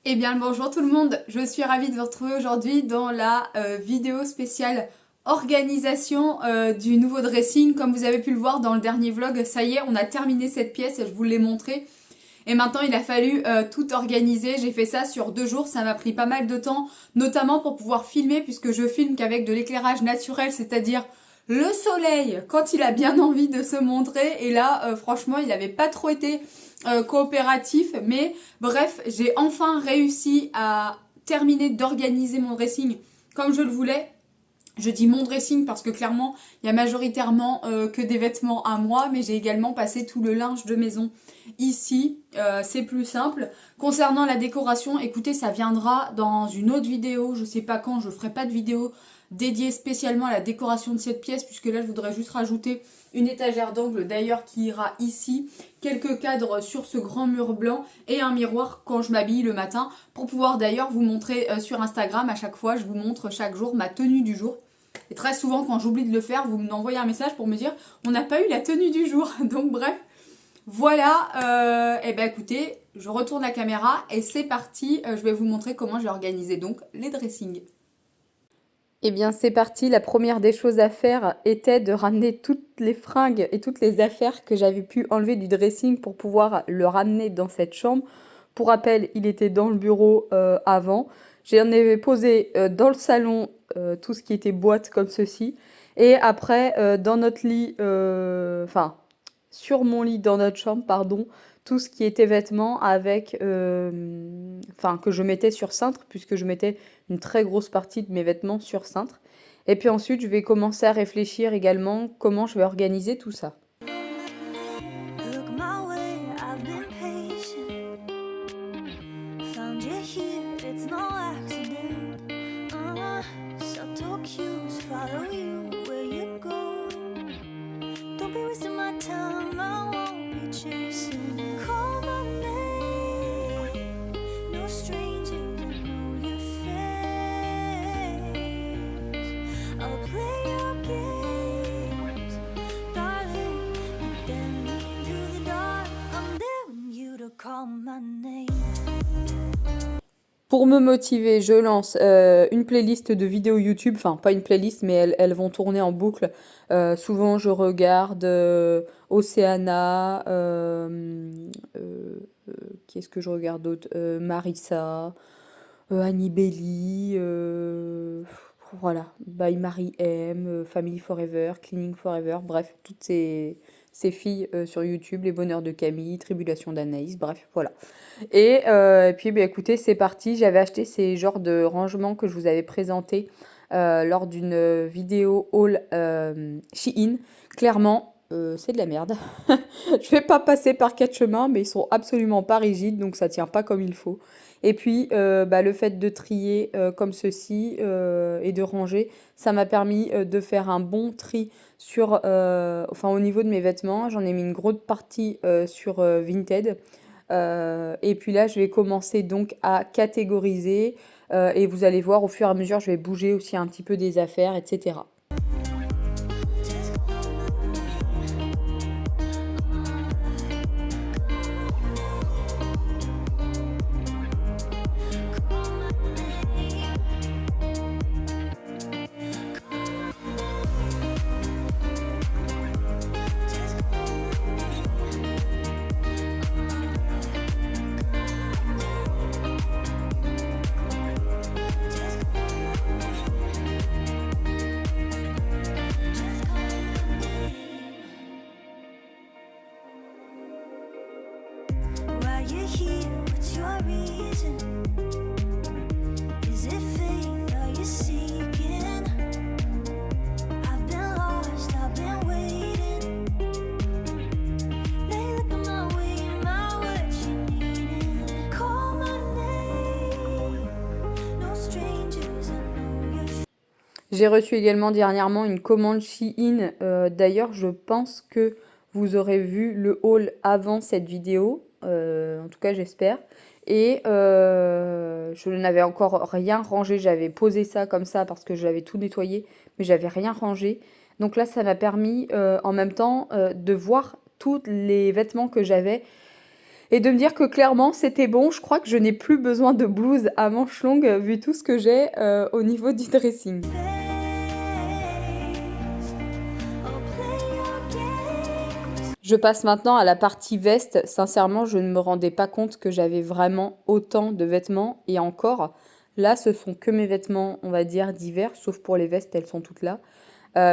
Eh bien le bonjour tout le monde, je suis ravie de vous retrouver aujourd'hui dans la vidéo spéciale organisation du nouveau dressing. Comme vous avez pu le voir dans le dernier vlog, ça y est, on a terminé cette pièce, je vous l'ai montré. Et maintenant il a fallu tout organiser, j'ai fait ça sur 2 jours, ça m'a pris pas mal de temps, notamment pour pouvoir filmer puisque je filme qu'avec de l'éclairage naturel, c'est-à-dire le soleil quand il a bien envie de se montrer. Et là franchement il n'avait pas trop été coopératif, mais bref, j'ai enfin réussi à terminer d'organiser mon dressing comme je le voulais. Je dis mon dressing parce que clairement, il y a majoritairement que des vêtements à moi, mais j'ai également passé tout le linge de maison ici. C'est plus simple. Concernant la décoration, écoutez, ça viendra dans une autre vidéo. Je sais pas quand, je ferai pas de vidéo dédiée spécialement à la décoration de cette pièce, puisque là, je voudrais juste rajouter une étagère d'angle d'ailleurs qui ira ici, quelques cadres sur ce grand mur blanc et un miroir quand je m'habille le matin, pour pouvoir d'ailleurs vous montrer sur Instagram. À chaque fois, je vous montre chaque jour ma tenue du jour. Et très souvent, quand j'oublie de le faire, vous m'envoyez un message pour me dire on n'a pas eu la tenue du jour. Donc bref, voilà. Et ben écoutez, je retourne la caméra et c'est parti. Je vais vous montrer comment j'ai organisé donc les dressings. Eh bien, c'est parti. La première des choses à faire était de ramener toutes les fringues et toutes les affaires que j'avais pu enlever du dressing pour pouvoir le ramener dans cette chambre. Pour rappel, il était dans le bureau avant. J'en avais posé dans le salon tout ce qui était boîte comme ceci. Et après, dans notre lit, enfin, sur mon lit dans notre chambre, pardon, tout ce qui était vêtements avec, enfin, que je mettais sur cintre, puisque je mettais une très grosse partie de mes vêtements sur cintre. Et puis ensuite, je vais commencer à réfléchir également comment je vais organiser tout ça. Look my way, I've been patient. Found you here, it's no accident. Subtle cues follow you where you go. Don't be wasting my time, I won't be chasing. Call my name, no stranger, I know your face. I'll play your games, darling. Bend me into the dark, I'm daring you to call my name. Pour me motiver, je lance une playlist de vidéos YouTube, enfin pas une playlist, mais elles vont tourner en boucle. Souvent, je regarde Océana, qui est-ce que je regarde d'autre? Marissa, Annie Belly, voilà, By Marie M, Family Forever, Cleaning Forever, bref, toutes ces filles sur YouTube, Les Bonheurs de Camille, Tribulations d'Anaïs, bref, voilà. Et puis, bah, écoutez, c'est parti. J'avais acheté ces genres de rangements que je vous avais présentés lors d'une vidéo haul Shein. Clairement, c'est de la merde. Je vais pas passer par 4 chemins, mais ils sont absolument pas rigides, donc ça tient pas comme il faut. Et puis, bah, le fait de trier comme ceci et de ranger, ça m'a permis de faire un bon tri sur, enfin, au niveau de mes vêtements. J'en ai mis une grosse partie sur Vinted. Et puis là, je vais commencer donc à catégoriser et vous allez voir au fur et à mesure, je vais bouger aussi un petit peu des affaires, etc. Why you here? What's your reason? Is it fate? Are you seeking? I've been lost, I've been waiting. They look my way, my what you needing. Call my name, no strangers, I know your face. J'ai reçu également dernièrement une commande Shein. D'ailleurs, je pense que vous aurez vu le haul avant cette vidéo. En tout cas, j'espère. Et je n'avais encore rien rangé. J'avais posé ça comme ça parce que j'avais tout nettoyé, mais j'avais rien rangé. Donc là, ça m'a permis en même temps de voir tous les vêtements que j'avais et de me dire que clairement c'était bon. Je crois que je n'ai plus besoin de blouse à manches longues vu tout ce que j'ai au niveau du dressing. Je passe maintenant à la partie veste. Sincèrement, je ne me rendais pas compte que j'avais vraiment autant de vêtements. Et encore, là, ce sont que mes vêtements, on va dire, d'hiver, sauf pour les vestes, elles sont toutes là.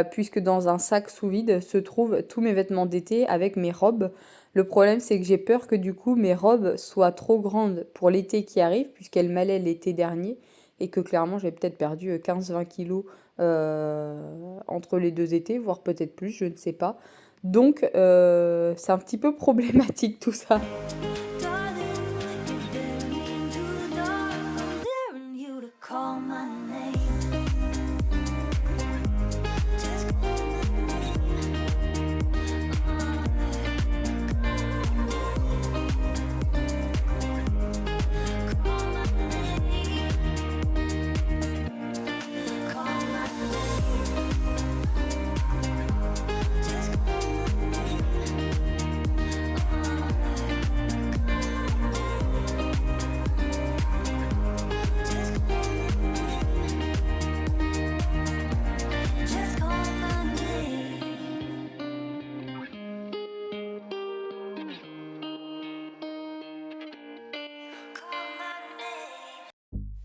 Puisque dans un sac sous vide se trouvent tous mes vêtements d'été avec mes robes. Le problème, c'est que j'ai peur que du coup, mes robes soient trop grandes pour l'été qui arrive, puisqu'elles m'allaient l'été dernier. Et que clairement, j'ai peut-être perdu 15-20 kilos entre les 2 étés, voire peut-être plus, je ne sais pas. Donc, c'est un petit peu problématique tout ça.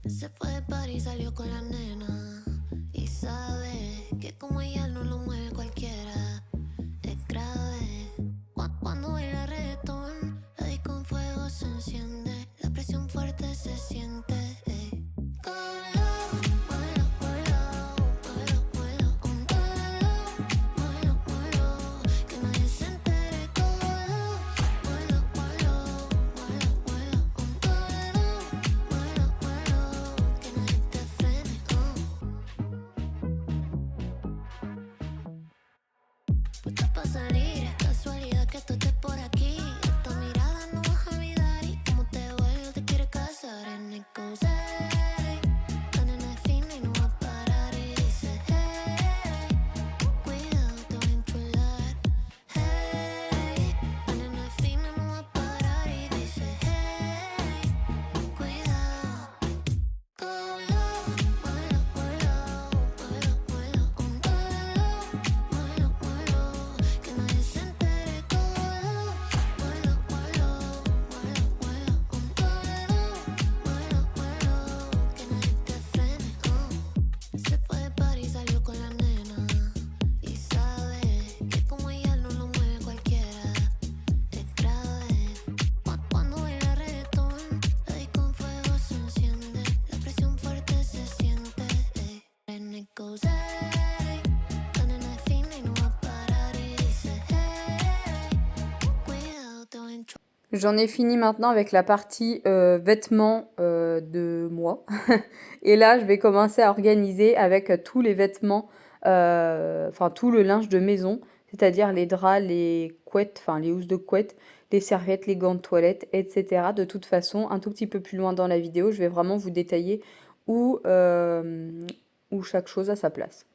Se fue de party y salió con la nena. Y sabe que como ella no lo mueve cualquiera. Es grave. Cuando baila reggaetón, la disco con fuego se enciende. La presión fuerte se siente. Puesta pa' salir, es casualidad que tú estés por aquí. Esta mirada no vas a olvidar y como te vuelvo te quiere casar en el cosay. La nena es fina y no va a parar y dice hey, cuidado te voy a enchular. Hey, la nena es fina y no va a parar y dice hey, cuidado. Se fue de party y salió con la nena. Y sabe que como ella no lo mueve cualquiera. Es grave. Cuando baila reggaetón, la disco con fuego se enciende. La presión fuerte se siente. En el cosay. La nena es fina y no va a parar y dice hey, cuidado te voy a enchular. J'en ai fini maintenant avec la partie vêtements de moi. Et là, je vais commencer à organiser avec tous les vêtements, enfin tout le linge de maison, c'est-à-dire les draps, les couettes, enfin les housses de couette, les serviettes, les gants de toilette, etc. De toute façon, un tout petit peu plus loin dans la vidéo, je vais vraiment vous détailler où chaque chose a sa place.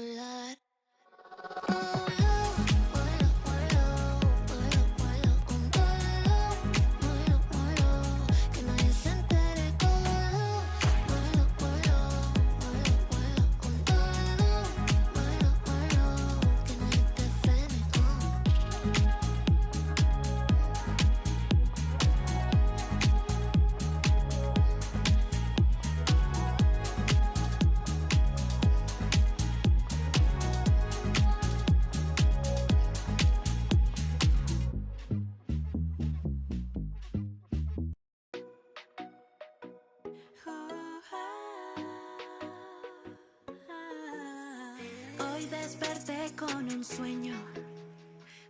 Hoy desperté con un sueño,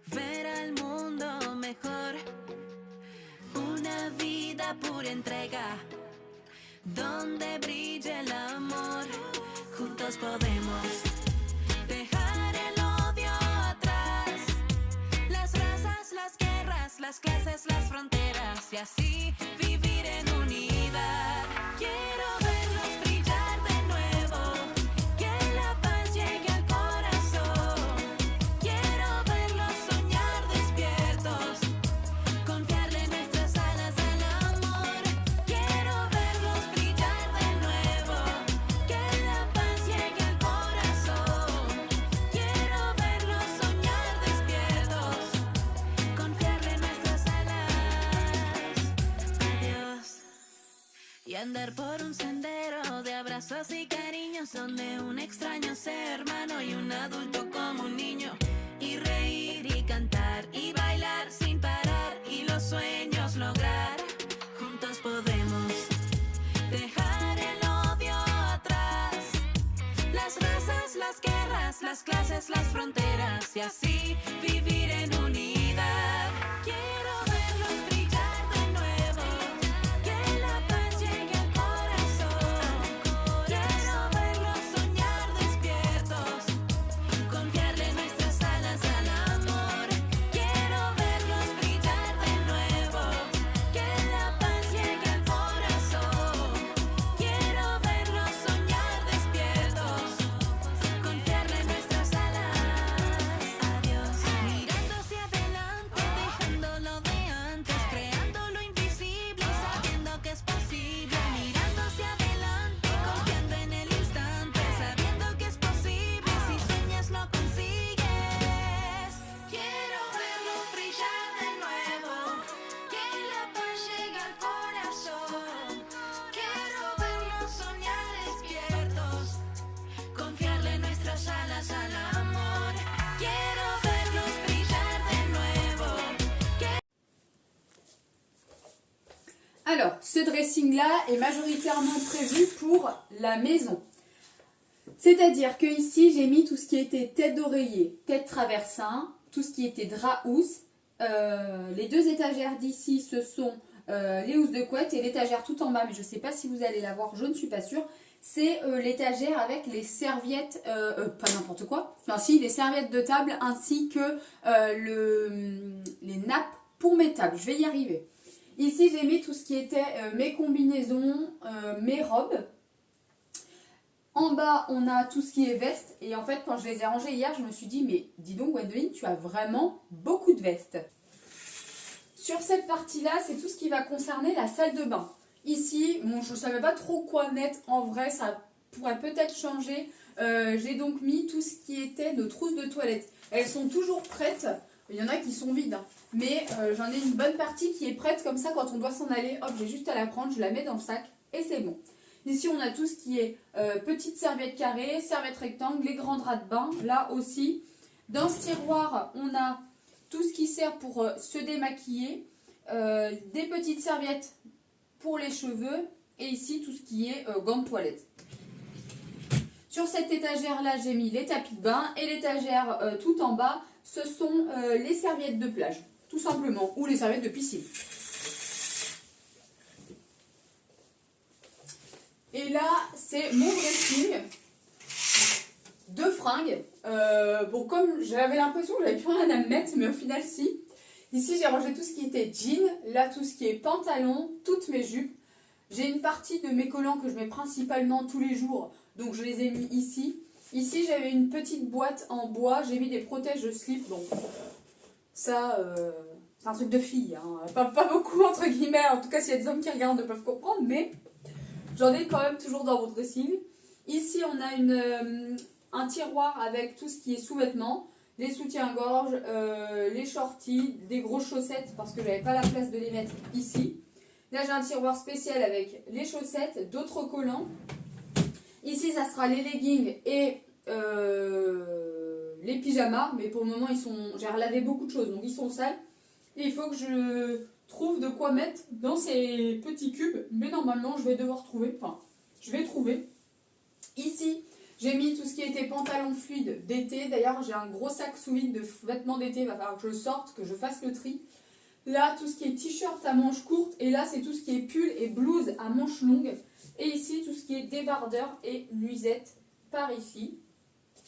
ver al mundo mejor, una vida pura entrega, donde brille el amor. Juntos podemos dejar el odio atrás, las razas, las guerras, las clases, las fronteras, y así vivir en unidad. Quiero verlos brillar de nuevo, que la paz llegue al corazón. Quiero verlos soñar despiertos, confiarle nuestras alas andar por un sendero de abrazos y cariños donde un extraño sea hermano y un adulto como un niño. Y reír y cantar y bailar sin parar y los sueños lograr. Juntos podemos dejar el odio atrás. Las razas, las guerras, las clases, las fronteras y así vivir en unidad. Quiero verlos brillar de nuevo, que la paz llegue al corazón. Quiero verlos soñar despiertos, confiarle nuestras alas al amor. Quiero verlos brillar de nuevo, que la paz llegue al corazón. Quiero verlos soñar despiertos, confiarle nuestras alas a Dios. Mirando hacia adelante, dejando lo de antes, creando lo invisible, sabiendo que es posible. Mirando hacia adelante, confiando en el instante, sabiendo que es posible. Si sueñas lo consigues. Quiero verlos brillar de nuevo, que la paz llegue al corazón. Quiero verlos soñar despiertos, confiarle nuestras alas al amor. Quiero verlos brillar de nuevo. Alors, ce dressing-là est majoritairement prévu pour la maison. C'est-à-dire que ici, j'ai mis tout ce qui était tête d'oreiller, tête traversin, tout ce qui était drap housse. Les deux étagères d'ici, ce sont les housses de couette et l'étagère tout en bas, mais je ne sais pas si vous allez la voir, je ne suis pas sûre. C'est l'étagère avec les serviettes, pas n'importe quoi, enfin si, les serviettes de table ainsi que les nappes pour mes tables. Je vais y arriver. Ici, j'ai mis tout ce qui était mes combinaisons, mes robes. En bas, on a tout ce qui est veste. Et en fait, quand je les ai rangées hier, je me suis dit, mais dis donc Gwendoline, tu as vraiment beaucoup de vestes. Sur cette partie-là, c'est tout ce qui va concerner la salle de bain. Ici, bon, je ne savais pas trop quoi mettre. En vrai, ça pourrait peut-être changer. J'ai donc mis tout ce qui était nos trousses de toilette. Elles sont toujours prêtes. Il y en a qui sont vides, hein. Mais j'en ai une bonne partie qui est prête. Comme ça, quand on doit s'en aller, hop, j'ai juste à la prendre, je la mets dans le sac et c'est bon. Ici, on a tout ce qui est petites serviettes carrées, serviettes rectangles, les grands draps de bain. Là aussi, dans ce tiroir, on a tout ce qui sert pour se démaquiller, des petites serviettes pour les cheveux et ici, tout ce qui est gants de toilette. Sur cette étagère-là, j'ai mis les tapis de bain et l'étagère tout en bas, ce sont les serviettes de plage, tout simplement, ou les serviettes de piscine. Et là, c'est mon dressing de fringues. Bon, comme j'avais l'impression que j'avais plus rien à me mettre, mais au final, si. Ici, j'ai rangé tout ce qui était jean. Là, tout ce qui est pantalon, toutes mes jupes. J'ai une partie de mes collants que je mets principalement tous les jours. Donc, je les ai mis ici. Ici, j'avais une petite boîte en bois. J'ai mis des protèges de slip. Donc, ça, c'est un truc de fille. Hein. Pas beaucoup, entre guillemets. En tout cas, s'il y a des hommes qui regardent, ils peuvent comprendre. Mais j'en ai quand même toujours dans mon dressing. Ici, on a un tiroir avec tout ce qui est sous-vêtements. Les soutiens-gorge, les shorties, des grosses chaussettes parce que j'avais pas la place de les mettre ici. Là, j'ai un tiroir spécial avec les chaussettes, d'autres collants. Ici, ça sera les leggings et les pyjamas. Mais pour le moment, j'ai relavé beaucoup de choses, donc ils sont sales. Et il faut que je trouve de quoi mettre dans ces petits cubes. Mais normalement, je vais devoir trouver. Enfin, je vais trouver. Ici, j'ai mis tout ce qui était pantalon fluide d'été. D'ailleurs, j'ai un gros sac sous vide de vêtements d'été. Il va falloir que je le sorte, que je fasse le tri. Là, tout ce qui est t-shirt à manches courtes. Et là, c'est tout ce qui est pull et blouse à manches longues. Et ici, tout ce qui est débardeur et nuisette par ici.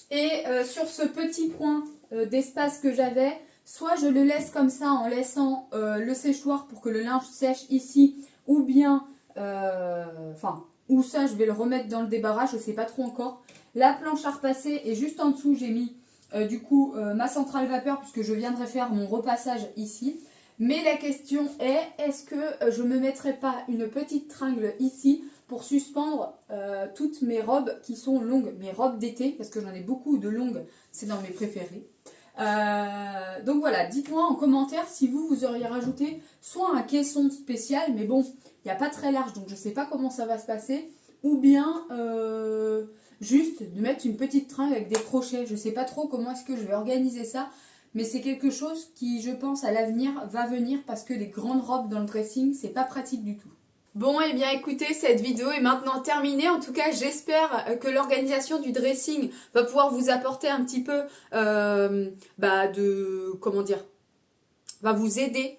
Et sur ce petit coin d'espace que j'avais, soit je le laisse comme ça en laissant le séchoir pour que le linge sèche ici. Ou bien, ou ça, je vais le remettre dans le débarras. Je ne sais pas trop encore. La planche à repasser et juste en dessous, j'ai mis ma centrale vapeur puisque je viendrai faire mon repassage ici. Mais la question est, est-ce que je ne me mettrai pas une petite tringle ici pour suspendre toutes mes robes qui sont longues, mes robes d'été, parce que j'en ai beaucoup de longues, c'est dans mes préférées. Donc voilà, dites-moi en commentaire si vous auriez rajouté soit un caisson spécial, mais bon, il n'y a pas très large, donc je ne sais pas comment ça va se passer, ou bien juste de mettre une petite tringle avec des crochets. Je ne sais pas trop comment est-ce que je vais organiser ça, mais c'est quelque chose qui, je pense, à l'avenir va venir parce que les grandes robes dans le dressing, c'est pas pratique du tout. Bon, et bien écoutez, cette vidéo est maintenant terminée. En tout cas, j'espère que l'organisation du dressing va pouvoir vous apporter un petit peu comment dire, va vous aider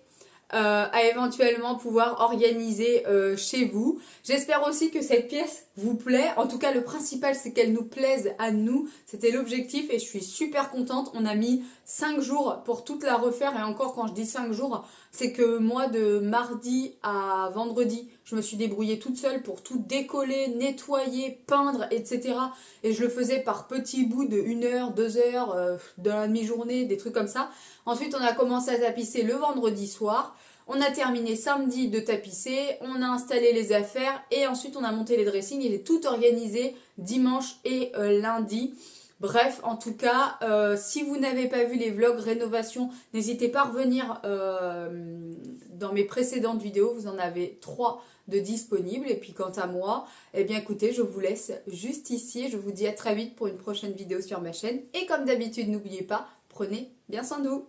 à éventuellement pouvoir organiser chez vous. J'espère aussi que cette pièce vous plaît. En tout cas, le principal, c'est qu'elle nous plaise à nous. C'était l'objectif et je suis super contente. On a mis 5 jours pour toute la refaire. Et encore, quand je dis 5 jours, c'est que moi, de mardi à vendredi, je me suis débrouillée toute seule pour tout décoller, nettoyer, peindre, etc. Et je le faisais par petits bouts de 1 heure, 2 heures, dans la demi-journée, des trucs comme ça. Ensuite, on a commencé à tapisser le vendredi soir. On a terminé samedi de tapisser, on a installé les affaires et ensuite on a monté les dressings et j'ai tout organisé dimanche et lundi. Bref, en tout cas, si vous n'avez pas vu les vlogs rénovation, n'hésitez pas à revenir dans mes précédentes vidéos. Vous en avez 3 de disponibles. Et puis quant à moi, eh bien écoutez, je vous laisse juste ici. Je vous dis à très vite pour une prochaine vidéo sur ma chaîne. Et comme d'habitude, n'oubliez pas, prenez bien soin de vous.